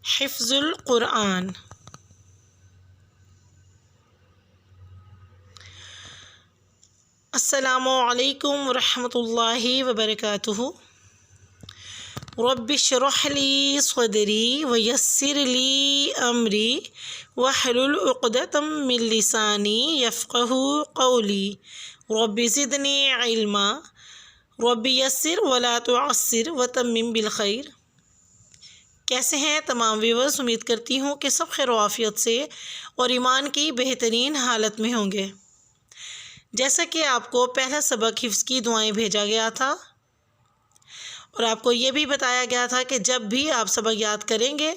حفظ القرآن۔ السلام علیکم ورحمۃ اللہ وبرکاتہ۔ رب اشرح لی صدری ویسر لی امری واحلل عقدۃ من لسانی یفقہوا قولی رب زدنی علما رب یسر ولا تعسر وتمم بالخیر۔ کیسے ہیں تمام ویورز؟ امید کرتی ہوں کہ سب خیر و عافیت سے اور ایمان کی بہترین حالت میں ہوں گے۔ جیسا کہ آپ کو پہلا سبق حفظ کی دعائیں بھیجا گیا تھا اور آپ کو یہ بھی بتایا گیا تھا کہ جب بھی آپ سبق یاد کریں گے،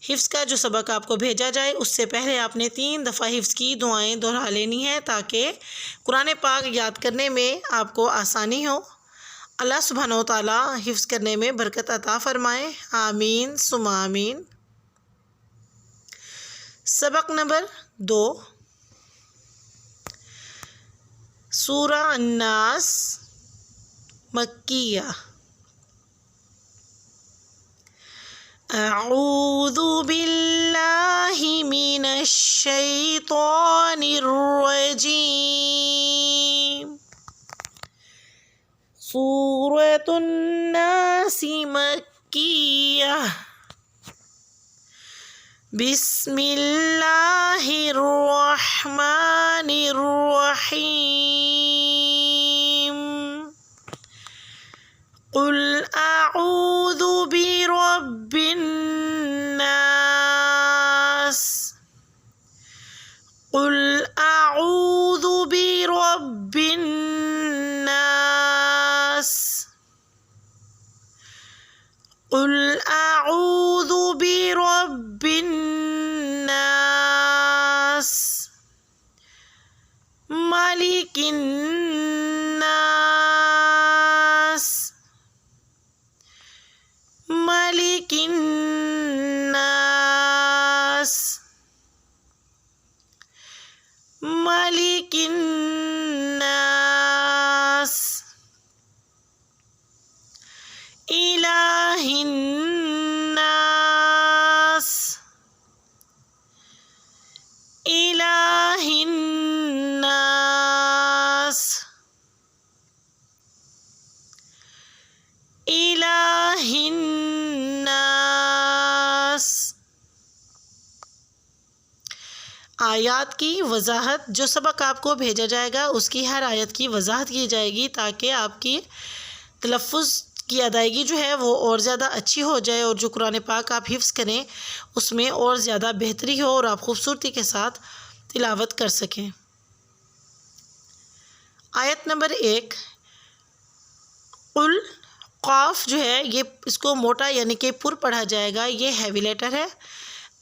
حفظ کا جو سبق آپ کو بھیجا جائے اس سے پہلے آپ نے 3 دفعہ حفظ کی دعائیں دہرا لینی ہے تاکہ قرآن پاک یاد کرنے میں آپ کو آسانی ہو۔ اللہ سبحانہ و تعالیٰ حفظ کرنے میں برکت عطا فرمائے، آمین ثم آمین۔ سبق نمبر 2، سورہ الناس مکیہ۔ اعوذ باللہ من الشیطان الرجیم۔ سورۃ الناس مکیہ۔ بسم اللہ الرحمن الرحیم۔ قل اعوذ برب الناس۔ قل اعوذ برب الناس۔ قل اعوذ برب الناس، ملک الناس، ملک الناس، ملک الناس، الہ الناس، الہ الناس، الہ الناس۔ آیات کی وضاحت، جو سبق آپ کو بھیجا جائے گا اس کی ہر آیت کی وضاحت کی جائے گی تاکہ آپ کی تلفظ کی ادائیگی جو ہے وہ اور زیادہ اچھی ہو جائے اور جو قرآن پاک آپ حفظ کریں اس میں اور زیادہ بہتری ہو اور آپ خوبصورتی کے ساتھ تلاوت کر سکیں۔ آیت نمبر 1، قل، قاف جو ہے یہ اس کو موٹا یعنی کہ پر پڑھا جائے گا، یہ ہیوی لیٹر ہے۔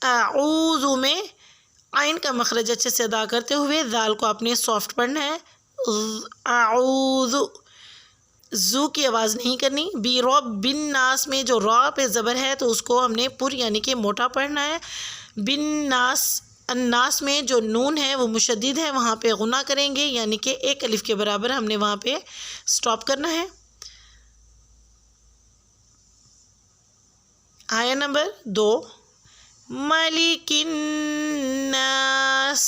اعوذ میں عین کا مخرج اچھے سے ادا کرتے ہوئے ذال کو آپ نے سافٹ پڑھنا ہے۔ اعوذ، زو کی آواز نہیں کرنی۔ برب الناس میں جو را پہ زبر ہے تو اس کو ہم نے پر یعنی کہ موٹا پڑھنا ہے۔ بالناس، الناس میں جو نون ہے وہ مشدد ہے، وہاں پہ غنہ کریں گے یعنی کہ 1 الف کے برابر ہم نے وہاں پہ سٹاپ کرنا ہے۔ آیا نمبر 2، ملک الناس،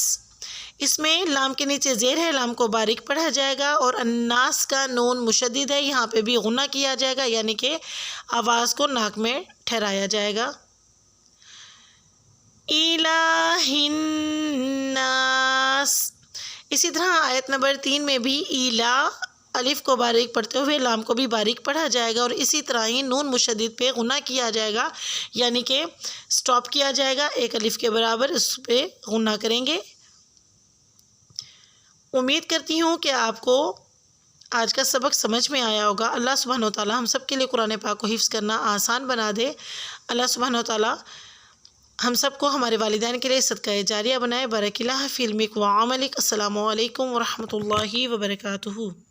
اس میں لام کے نیچے زیر ہے، لام کو باریک پڑھا جائے گا اور الناس کا نون مشدد ہے، یہاں پہ بھی غنہ کیا جائے گا یعنی کہ آواز کو ناک میں ٹھہرایا جائے گا۔ الہ الناس، اسی طرح آیت نمبر 3 میں بھی الہ، الف کو باریک پڑھتے ہوئے لام کو بھی باریک پڑھا جائے گا اور اسی طرح ہی نون مشدد پہ غنہ کیا جائے گا یعنی کہ سٹاپ کیا جائے گا 1 الف کے برابر، اس پہ غنہ کریں گے۔ امید کرتی ہوں کہ آپ کو آج کا سبق سمجھ میں آیا ہوگا۔ اللہ سبحانہ و تعالیٰ ہم سب کے لیے قرآن پاک کو حفظ کرنا آسان بنا دے۔ اللہ سبحانہ و تعالیٰ ہم سب کو ہمارے والدین کے لیے صدقہ جاریہ بنائے۔ بارک اللہ فی علمک و عملک۔ السلام علیکم ورحمۃ اللہ وبرکاتہ۔